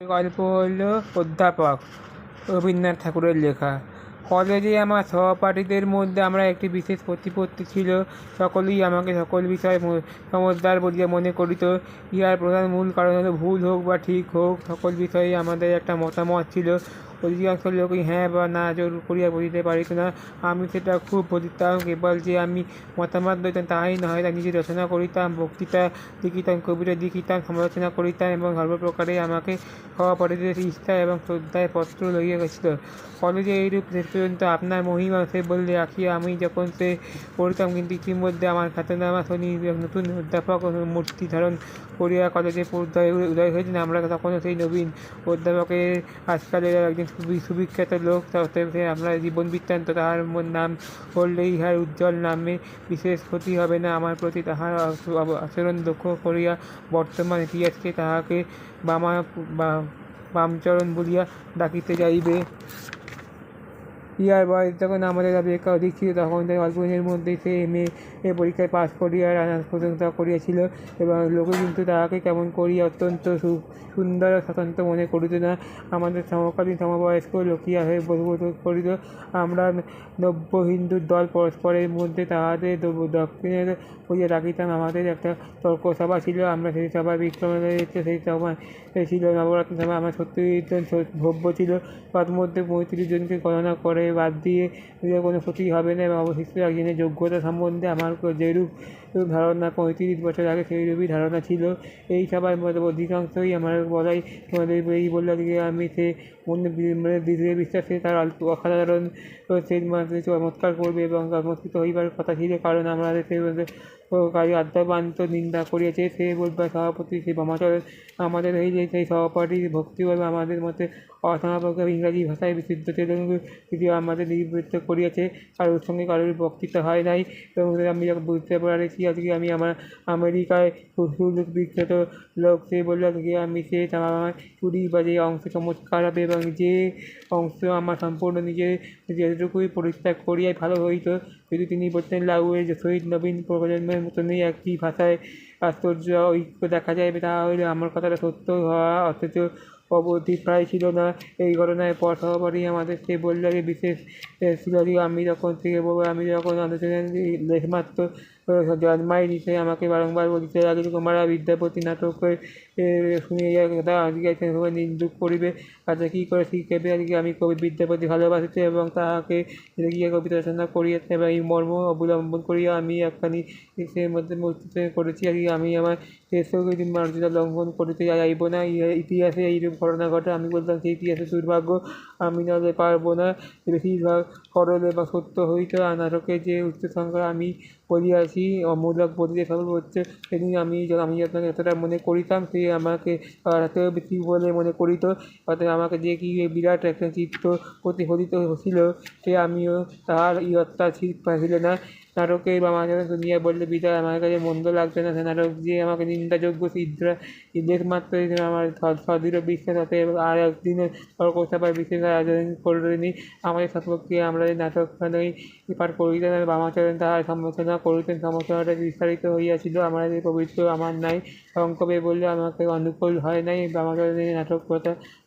গল্প হল অধ্যাপক রবীন্দ্রনাথ ঠাকুরের লেখা। কলেজে আমার সহপাঠীদের মধ্যে আমরা একটি বিশেষ প্রতিপত্তি ছিল। সকলেই আমাকে সকল বিষয়ে সমজদার বলিয়া মনে করিত। ইহার প্রধান মূল কারণ হল, ভুল হোক বা ঠিক হোক, সকল বিষয়ে আমাদের একটা মতামত ছিল। অধিকাংশ লোকই হ্যাঁ বা না জোর করিয়া বুঝিতে পারিত না। আমি সেটা খুব বুঝিতাম। কেবল যে আমি মতামত লইতাম তাহাই নয়, তা নিজে রচনা করিতাম, বক্তৃতা লিখিতাম, কবিতা লিখিতাম, সমালোচনা করিতাম এবং সর্বপ্রকারে আমাকে সহপাঠীদের ইচ্ছা এবং শ্রদ্ধায় পত্র লইয়া গেছিল। কলেজে এইরূপ শেষ পর্যন্ত আপনার মহিমা সে বলে রাখিয়া আমি যখন সে পড়িতাম, কিন্তু ইতিমধ্যে আমার খ্যাতনামা শনি নতুন অধ্যাপক মূর্তি ধারণ করিয়া কলেজে উদয় হয়েছেন। আমরা তখনও সেই নবীন অধ্যাপকের আজকালের একজন সুবিখ্যাত লোক। তবে আমরা জীবন বৃত্তান্ত তাহার নাম বললে ইহার উজ্জ্বল নামে বিশেষ ক্ষতি হবে না। আমার প্রতি তাহার আচরণ লক্ষ্য করিয়া বর্তমান ইতিহাসকে তাহাকে বামচরণ বলিয়া ডাকিতে যাইবে। ইহার বয়স যখন আমাদের অপেক্ষা অধিক ছিল, তখন তাই অল্প দিনের মধ্যেই সে এ পরীক্ষায় পাশ করিয়া নানা প্রশংসা করিয়াছিল এবং লোকে কিন্তু তাহাকে কেমন করিয়া অত্যন্ত সুন্দর স্বতন্ত্র মনে করিত না। আমাদের সমকালীন সমবয়স্ক লোকিয়া হয়ে বোধ করিত আমরা নব্য হিন্দুর দল। পরস্পরের মধ্যে তাহাদের দক্ষিণের করিয়া রাখিতাম। আমাদের একটা তর্কসভা ছিল। আমরা সেই সভায় বিক্রমাদিত্য, সেই সভায় ছিল নবরত্ন সভা। আমরা 70 জন ভব্য ছিল। তন্মধ্যে 35 জনকে গণনা করে বাদ দিয়ে কোনো ক্ষতি হবে না এবং অবশিষ্ট একজনের যোগ্যতা সম্বন্ধে আমার যেরূপ ধারণা 35 বছর আগে সেইরূপই ধারণা ছিল। এই সভার মধ্যে অধিকাংশই আমার বলাই এই বলল যে আমি সে দৃঢ় বিশ্বাসে তার অসাধারণ সে চমৎকার করবে এবং চমৎকৃত হইবার কথা ছিল, কারণ আমাদের সে কাজে আদ্যপান্ত নিন্দা করিয়াছে। সে বলবার সভাপতি সে বামাচরণ আমাদের সেই সহপাঠীর ভক্তিভাবে আমাদের মতে অসমাপক ইংরাজি ভাষায় বিশুদ্ধ তেলুগু যদিও আমাদের নিবৃত্ত করিয়াছে। কারোর সঙ্গে কারোর বক্তৃতা হয় নাই এবং আমি যখন বুঝতে পারছি আজকে আমি আমার আমেরিকায় বিখ্যাত লোক। সে বলল যে আমি সে আমার চুরি বা যে অংশ চমৎকার হবে এবং যে অংশ আমার সম্পূর্ণ নিজের যেটুকুই পরিত্যাগ করিয়াই ভালো হইত। যদি তিনি বলতেন লাউয়ের সহিত নবীন প্রজন্মের মতনই একটি ভাষায় আশ্চর্য ঐক্য দেখা যাবে, তাহলে আমার কথাটা সত্য হওয়া অথচ অবধি প্রায় ছিল না। এই ঘটনার পর সহপাঠী আমাদের সে বলল যে বিশেষ ছিল আমি যখন আলোচনায় লেখমাত্র জন্মাইনি, সে আমাকে বারংবার বলিতে লাগল, তোমরা বিদ্যাপতি নাটক শুনিয়া আজকে নিন্দুক করিবে, তাতে কী করে শিখবে? আজকে আমি কবি বিদ্যাপতি ভালোবাসিতে এবং তাহাকে গিয়ে কবিতা রচনা করিয়াছে এবং এই মর্ম অবলম্বন করিয়া আমি একখানি সে মধ্যে মস্তিষ্ক করেছি। আজকে আমি আমার শেষও মর্যাদা লঙ্ঘন করিতে যাইব না। ইতিহাসে এইরূপ ঘটনা ঘটে। আমি বলতাম সেই ইতিহাসের দুর্ভাগ্য, আমি নাহলে পারব না। বেশিরভাগ সরল এবং সত্য হইত। আর নাটকের যে উচ্চ সংখ্যা আমি বলিয়াছি অমূলক বলিতে সর্বোচ্চ, সেদিন আমি আপনাকে যতটা মনে করিতাম সে আমাকে তাতেও বেশি বলে মনে করিত। অতএব আমাকে যে কি বিরাট একটা চিত্ত প্রতিফলিত হইছিল, সে আমিও তাহার ইয়ত্তা ঠিক পাইছিল না। নাটকের বামাচরণ শুনিয়া বললে, বিদায় আমার কাছে মন্দ লাগছে না। সে নাটক যে আমাকে নিন্দাযোগ্য লেখমাত্র আমার সদৃঢ় বিশ্বাস। অতএব আর একদিনও তর্কসভায় বিশেষ আয়োজন করিনি। আমাদের সপক্ষে আমরা এই নাটকখানি পাঠ করিতেন এবং বামাচরণ তাহার সমালোচনা করিতেন। সমালোচনাটা বিস্তারিত হইয়াছিল। আমাদের পবিত্র আমার নাই সংক্ষেপে বললে আমাকে অনুকূল হয় নাই। বামাচরণের নাটক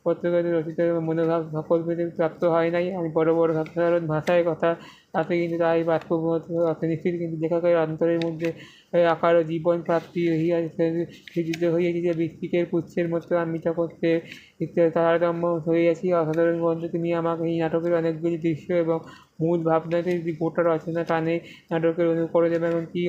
পত্রিকাতে রচিত মনোভাব সকল পেতে প্রাপ্ত হয় নাই। আমি বড় বড় সাধারণ ভাষায় কথা আছে, কিন্তু তাই বাস্তবমত নিশ্চিত, কিন্তু লেখকের অন্তরের মধ্যে আকার জীবন প্রাপ্তি সৃজিত হইয়াছে যে বৃষ্টিকের পুচ্ছের মতো। আমি তখন সে তারতম্য হইয়াছি। অসাধারণ গ্রন্থ তিনি আমাকে এই নাটকের অনেকগুলি দৃশ্য এবং মূল ভাবনাতে গোটা রচনা টানে নাটকের অনুকরণ এবং কি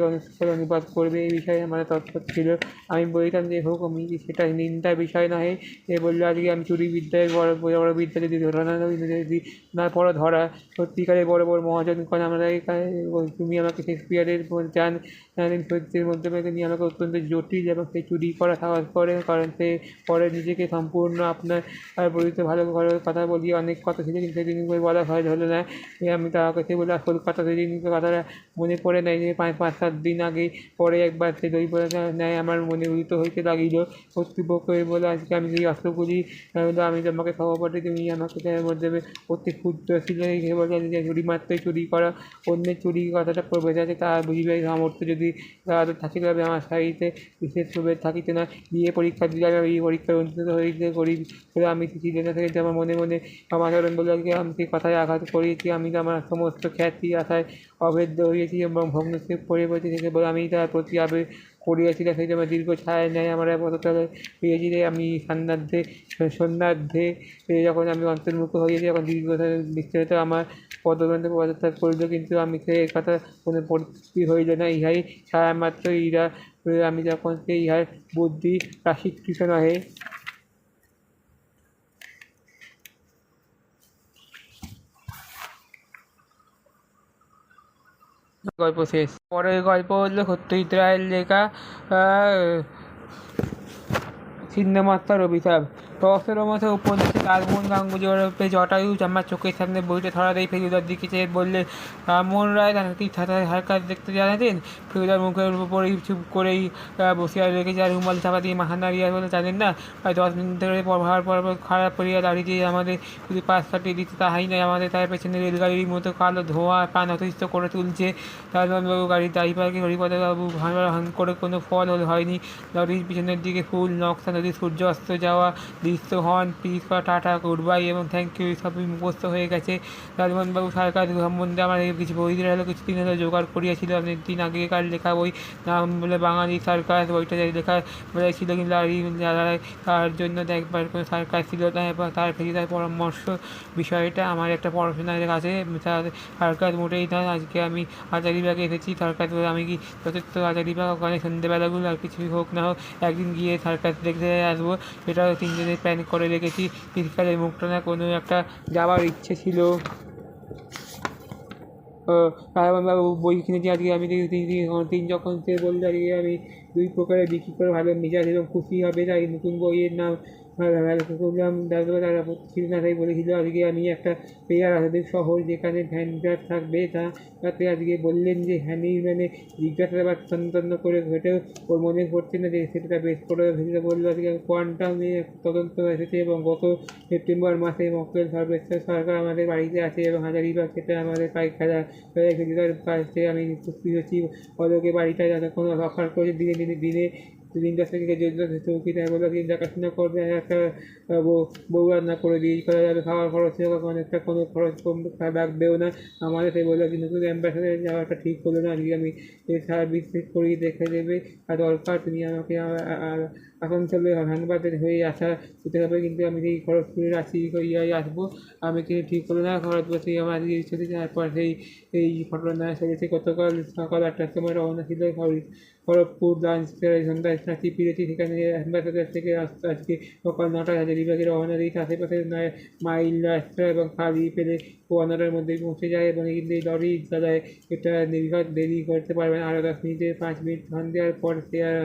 অনুবাদ করবে এই বিষয়ে আমাদের তৎপর ছিল। আমি বলিতাম যে হোক, আমি সেটা নিন্দার বিষয় নহে। সে বললো, আজকে আমি চুরি বিদ্যায় বড় বড় বিদ্যা যদি যদি না পড়ো ধরা, সত্যিকারে বড় বড় মহাজন কারণ আমরা তুমি আমাকে শেক্সপিয়ারের চান সত্যের মাধ্যমে তিনি আমাকে অত্যন্ত জটিল এবং সে চুরি করা সাহস করে, কারণ সে পরে নিজেকে সম্পূর্ণ আপনার বলিতে ভালো কথা বলিয়ে অনেক কথা ছিল, কিন্তু সেদিন বলা হয় হলো না। আমি তাহাকে সে বলে আসল কথা সেদিন কথাটা মনে পড়ে নাই যে 5-7 দিন আগে পরে একবার সে দই নেয় আমার মনে উদিত হইতে লাগিল। কর্তৃপক্ষ বলে, আজকে আমি সেই অস্ত্রগুলি আমি তোমাকে সহপাঠী, তুমি আমাকে মধ্যে অতি ক্ষুদ্র ছিল। বলে যে চুরি মাত্রই চুরি করা, অন্যের চুরি কথাটা বোঝাচ্ছে তা বুঝিবে সামর্থ্য যদি যদি তারা থাকিতে হবে আমার সাইডে বিশেষ শুভে থাকিতে না বিয়ে পরীক্ষা দিলাম এই পরীক্ষার অনুষ্ঠিত হইতে করি বলে আমি চিঠি লেখা থেকে আমার মনে মনে সমাচরণ বলে আমাকে কথায় আঘাত করিয়েছি আমি তো আমার সমস্ত খ্যাতি আশায় অভেদ্য হয়েছি এবং ভগ্নস্থির পড়ে পড়েছি থেকে বলে আমি তার প্রতি আবেগ করিয়াছিলাম সেই জন্য দীর্ঘ ছায় নেয় আমার পদতলে পেয়েছি আমি সন্ধ্যার্ধে যখন আমি অন্তর্মুখ হয়েছি তখন দীর্ঘ বিস্তারিত আমার পদদণ্ডে পদত্যাগ করিল কিন্তু আমি সে কথা কোনো পরিস্থিতি হইল না ইহাই ছায়া মাত্র ইহা আমি যখন সে ইহার বুদ্ধি রাশিকৃত নহে। গল্প শেষ। পরের গল্প হলো সত্যজিৎ রায়ের লেখা ছিন্নমাত্রার অভিশাপ। রহস্যরমথ উপন্যাসে লালমোহন গাঙ্গুলি ওরফে জটায়ু আমার চোখের সামনে বইটা ধরাতেই ফেলুদার দিকে চেয়ে বললে, রামমোহন রায় কি হারকাজ দেখতে জানাতেন? ফেলুদার মুখের উপরেই চুপ করেই বসিয়া রেখেছে আর রুমাল চাপা দিয়ে মাথা নাড়িয়া বলে, জানেন না? প্রায় 10 মিনিট ধরে হওয়ার পর খারাপ করিয়া দাঁড়িয়ে আমাদের শুধু পাশ কাটিয়ে দিতে তাহাই নয়, আমাদের তার পেছনে রেলগাড়ির মতো কালো ধোঁয়া প্রাণ অতিষ্ঠ করে তুলছে। লালমোহনবাবু গাড়ির ড্রাইভারকে হরিপদবাবু ভান করে কোনো ফল হয়নি। লরির পিছনের দিকে ফুল নকশা, নদীর সূর্য অস্ত যাওয়া দৃশ্য, হর্ন, পিস করা, টাটা, গুড বাই এবং থ্যাংক ইউ সবই মুখস্থ হয়ে গেছে। লালমোহনবাবু সার্কাস সম্বন্ধে আমার কিছু বই হলো কিছুদিন হলো জোগাড় করিয়াছিল। অনেক দিন আগেকার লেখা বই, নাম বলে বাঙালি সার্কাস। বইটা লেখা বলেছিল কিন্তু তার জন্য একবার কোনো সার্কাস ছিল না এবং তার ফেরিদার পরামর্শ বিষয়টা আমার একটা পড়াশোনার কাছে সার্কাস মোটেই না। আজকে আমি হাজারিবাগে এসেছি সার্কাস বলে, আমি কি যথেষ্ট হাজারিবাগ ওখানে সন্ধ্যেবেলাগুলো আর কিছুই হোক না হোক একদিন গিয়ে সার্কাস দেখতে আসবো, সেটাও তিনজনের প্ল্যান করে রেখেছি। শীতকালে মুক্তনা কোনো একটা যাওয়ার ইচ্ছে ছিল। রায়বাবু বই কিনেছি আজকে আমি তিন যখন সে বললে আজকে আমি 2 প্রকারে বিক্রি করে ভালো মেজাজ এবং খুশি হবে, তাই নতুন বইয়ের নাম করলাম। তারা ছিল না, তাই বলেছিল আজকে আমি একটা পেয়ার আসাদের শহর যেখানে ভ্যানগার থাকবে তাতে আজকে বললেন যে হ্যানি মানে জিজ্ঞাসাবাদ তন্ন করে ঘটেও ওর মনে পড়ছে না যে সেটা বেশ করে ভেতরে বললো আজকে কোয়ান্টামে তদন্ত এসেছে এবং গত সেপ্টেম্বর মাসে মক্কেল সর্বেশ্বর সরকার আমাদের বাড়িতে আছে এবং হাজারিবাগ সেটা আমাদের পায়খানা ফেরিদার কাছে আমি খুশি হচ্ছি। অলোকে বাড়িটা যতক্ষণ অফার করে দিনে 3-10 থেকে চৌকিতে বলে দেখাশোনা করবে, একটা বউ রান্না করে দিয়ে করা যাবে, খাওয়ার খরচ অনেকটা কোনো খরচ কম রাখবেও না আমাদের। সেই বলে নতুন অ্যাম্বাসাডারে যাওয়াটা ঠিক হলো না, আজকে আমি সার্ভিস করিয়ে দেখে দেবে আর দরকার তুমি আমাকে আসানসোলে ধানবাদের হয়ে আসা যেতে হবে, কিন্তু আমি এই খড়গপুরে রাশি করিয়াই আসবো। আমি কিছু ঠিক হলো না, খড়গপুরে আমার আজকে ইচ্ছে তারপর এই ঘটনা সেরেছে। গতকাল সকাল 8টার সময় রওনা ছিল খড়গপুর লাঞ্চ সন্ধ্যায় রাঁচি ফিরেছি, সেখানে অ্যাম্বাসাডার থেকে আজকে সকাল 9টায় হাজারিবাগে রওনা দিয়েছে। আশেপাশে মাইল রাস্তা এবং খালি পেলে 15টার মধ্যেই পৌঁছে যায় এবং এই লরি চালায় এটা নির্ঘাত দেরি করতে পারবে না। আরও 10 মিনিটে 5 মিনিট ধান দেওয়ার পর সে আর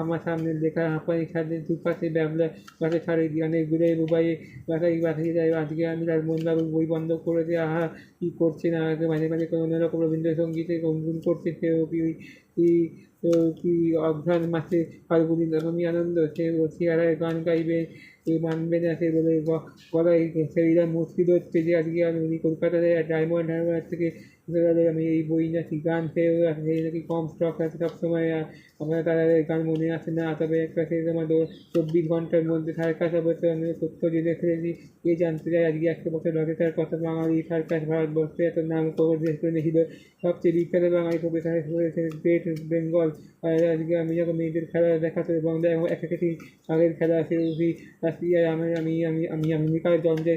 আমার সামনে লেখা হাঁপানি ছাদের দুপাশে বাসে ছাড়ে অনেকগুলো মোবাইলে বাসাই যায়। আজকে আমি লালমোহনবাবুর বই বন্ধ করে দিয়ে আহা কী করছে না, মাঝে মাঝে কোনো অন্যরকম রবীন্দ্রসঙ্গীতে গুনগুন করছে, সেও কি অঘ্রাণ মাসে ফাল্গুনি রকমই আনন্দ, সে চেহারায় গান গাইবে মানবে না, সে বলে গলায় সেইরা মুশকিল হচ্ছে যে আজকে আমি কলকাতাতে ডায়মন্ড হারবার থেকে আমি এই বই নাকি গান সেও সেই নাকি কম স্টক আছে সবসময়, আপনার তাদের গান মনে আসে না, তবে একটা সে তোমার 24 ঘন্টার মধ্যে সার্কাস অবশ্যই আমি তথ্য জেনে ফেলেছি। কে জানতে চাই আজকে 100 বছর ধরে তার কথা বাঙালি সার্কাস ভারতবর্ষে এত নাম করেছিল। সবচেয়ে বিখ্যাত বাঙালি প্রফেসর হয়েছে গ্রেট বেঙ্গল। আজকে আমি যখন মেয়েদের খেলা দেখাতো এবং একটি আগের খেলা আছে রাশিয়ায় আমি আমেরিকার জন্মে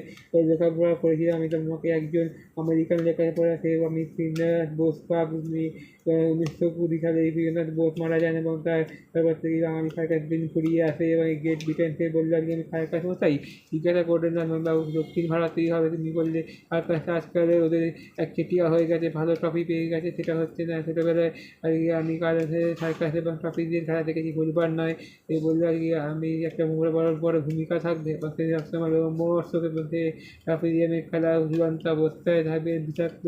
লেখাপড়া করেছিলাম। আমি তোমাকে একজন আমেরিকান লেখাপড়া সে আমি শ্রীনাথ বোস পাক 1920 সালে শ্রীনাথ বোস মারা যান এবং তারপর থেকে বাঙালি সার্কাস দিন ফুরিয়ে আসে এবং এই গ্রেট ব্রিটেন সে বললো আজকে আমি সার্কাস মশাই জিজ্ঞাসা করলেন বাবু দক্ষিণ ভারতেই হবে, তুমি বললে সার্কাসটা আজকাল ওদের একচেটিয়া হয়ে গেছে, ভালো ট্রফি পেয়ে গেছে, সেটা হচ্ছে না। ছোটোবেলায় আজকে আমি কাল সার্কাস এবং ট্রফিদের খেলা দেখেছি, বলবার নয়। এ বললো আজকে আমি একটা বড় ভূমিকা থাকবে এবং সে সবসময় মহোৎসবের মধ্যে ট্রাফিজিয়ামের খেলা ঝুলন্ত অবস্থায় থাকবে, বিষাক্ত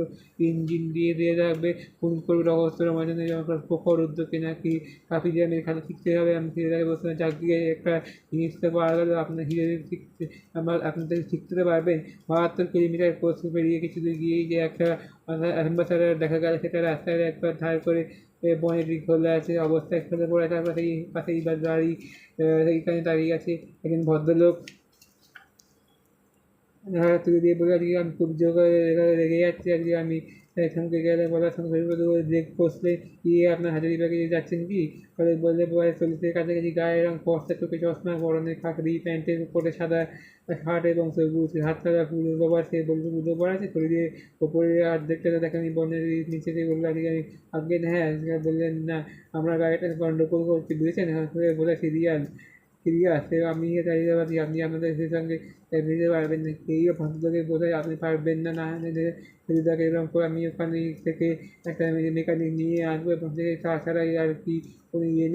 ইঞ্জিন দিয়ে থাকবে, খুন করবে রহস্যের মাঝে যখন প্রখর উদ্যোগে নাকি ট্রাফিজিয়ামের খেলা শিখতে হবে। আমি সেটাই বলছিলাম চাকরিয়ে একটা জিনিস তো পাওয়া গেলো, আপনার হিরো শিখতে আপনাদের শিখতে পারবেন। 72 কিলোমিটার কোর্স পেরিয়ে কিছু দূর গিয়েই যে একটা অ্যাম্বাসাডার দেখা গেল সেটা রাস্তায় একবার ধার করে বনের দিক খোলা আছে অবস্থায় ফেলে পড়ে তার পাশেই বা গাড়ি এইখানে দাঁড়িয়ে আছে একজন ভদ্রলোক তুলে দিয়ে বলে আজকে আমি খুব জোর করে রেগে যাচ্ছি আজকে আমি থমকে গেলে বলার সঙ্গে ব্রেক কষলে গিয়ে আপনার হাজারিবাগে যাচ্ছেন কি বললে পরে 40-এর কাছাকাছি গায়ের রং ফর্সা চোখে চশমা পরনে খাকরি প্যান্টের উপরে সাদা শার্ট এবং সবুজ হাত ছাড়া পুরো বাবা সে বললো পুজো পড়া আছে শরীরে ওপরে অর্ধেকটা দেখেন বনের নিচে দিয়ে বললো আজকে আমি আজকে হ্যাঁ বললেন না আমরা গাড়িটা গন্ডগোল করছি বুঝেছেন বলে সিরিয়াস আমি চাইছি আপনি আপনাদের সেই সঙ্গে দিতে পারবেন না এই ভদ্রলোকের বোধহয় আপনি পারবেন না না ফেরিদাকে এরকম করে আমি ওখানে থেকে একটা মেকানিক নিয়ে আসবো এবং তাছাড়াই আর কি উনি এলে